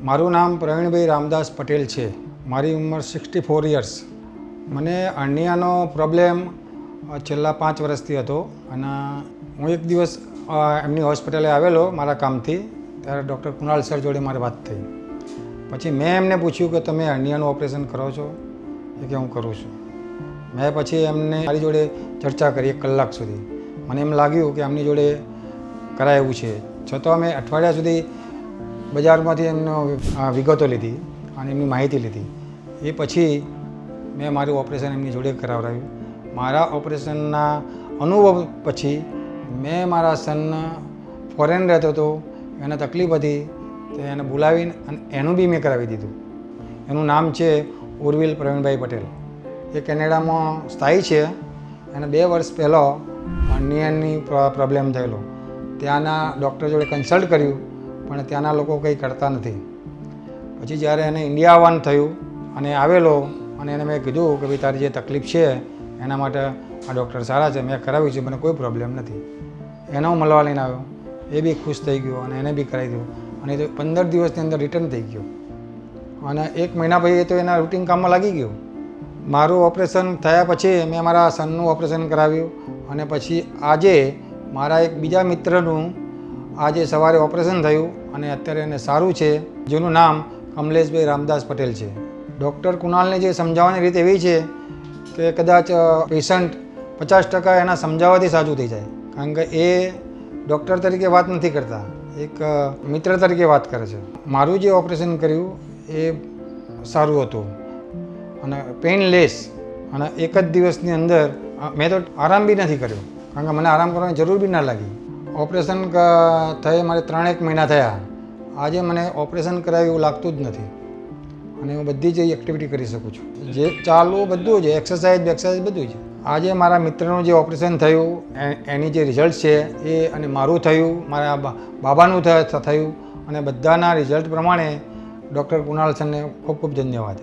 મારું નામ પ્રવીણભાઈ રામદાસ પટેલ છે. મારી ઉંમર 64 યર્સ. મને હર્નિયાનો પ્રોબ્લેમ છેલ્લા 5 વર્ષથી હતો અને હું એક દિવસ એમની હોસ્પિટલે આવેલો મારા કામથી. ત્યારે ડૉક્ટર કુણાલ સર જોડે મારી વાત થઈ. પછી મેં એમને પૂછ્યું કે તમે હર્નિયાનું ઓપરેશન કરો છો? કે હું કરું છું. મેં પછી એમને મારી જોડે ચર્ચા કરી 1 કલાક સુધી. મને એમ લાગ્યું કે એમની જોડે કરાય એવું છે. છતાં મેં અઠવાડિયા સુધી બજારમાંથી એમનો વિગતો લીધી અને એમની માહિતી લીધી. એ પછી મેં મારું ઓપરેશન એમની જોડે કરાવડાવ્યું. મારા ઓપરેશનના અનુભવ પછી મેં મારા સનને ફોરેન રહેતો હતો, એને તકલીફ હતી, તો એને બોલાવીને અને એનું બી મેં કરાવી દીધું. એનું નામ છે ઉર્વિલ પ્રવીણભાઈ પટેલ. એ કેનેડામાં સ્થાયી છે. એને 2 વર્ષ પહેલાં હર્નિયાની પ્રોબ્લેમ થયેલો. ત્યાંના ડૉક્ટર જોડે કન્સલ્ટ કર્યું, પણ ત્યાંના લોકો કંઈ કરતા નથી. પછી જ્યારે એને ઇન્ડિયા આવવાનું થયું અને આવેલો અને એને મેં કીધું કે ભાઈ તારી જે તકલીફ છે એના માટે આ ડૉક્ટર સારા છે, મેં કરાવ્યું છે, મને કોઈ પ્રોબ્લેમ નથી. એનો હું મળવા લઈને આવ્યો. એ બી ખુશ થઈ ગયો અને એને બી કરાવી દીધું અને 15 દિવસની અંદર રિટર્ન થઈ ગયો અને 1 મહિના પછી એ તો એના રૂટીન કામમાં લાગી ગયો. મારું ઓપરેશન થયા પછી મેં મારા સનનું ઓપરેશન કરાવ્યું અને પછી આજે મારા એક બીજા મિત્રનું આજે સવારે ઓપરેશન થયું અને અત્યારે એને સારું છે, જેનું નામ કમલેશભાઈ રામદાસ પટેલ છે. ડૉક્ટર કુણાલને જે સમજાવવાની રીત એવી છે કે કદાચ પેશન્ટ 50% એના સમજાવવાથી સાજું થઈ જાય, કારણ કે એ ડૉક્ટર તરીકે વાત નથી કરતા, એક મિત્ર તરીકે વાત કરે છે. મારું જે ઓપરેશન કર્યું એ સારું હતું અને પેઇનલેસ અને 1 જ દિવસની અંદર મેં તો આરામ બી નથી કર્યો, કારણ કે મને આરામ કરવાની જરૂર બી ના લાગી. ઓપરેશન થયે મારે 3-1 મહિના થયા. આજે મને ઓપરેશન કરાવ્યું એવું લાગતું જ નથી અને હું બધી જ એક્ટિવિટી કરી શકું છું. જે ચાલવું બધું જ, એક્સરસાઇઝ બધું જ. આજે મારા મિત્રનું જે ઓપરેશન થયું એની જે રિઝલ્ટ છે એ અને મારું થયું, મારા બાબાનું થયું અને બધાના રિઝલ્ટ પ્રમાણે ડૉક્ટર કુણાલ સરને ખૂબ ખૂબ ધન્યવાદ.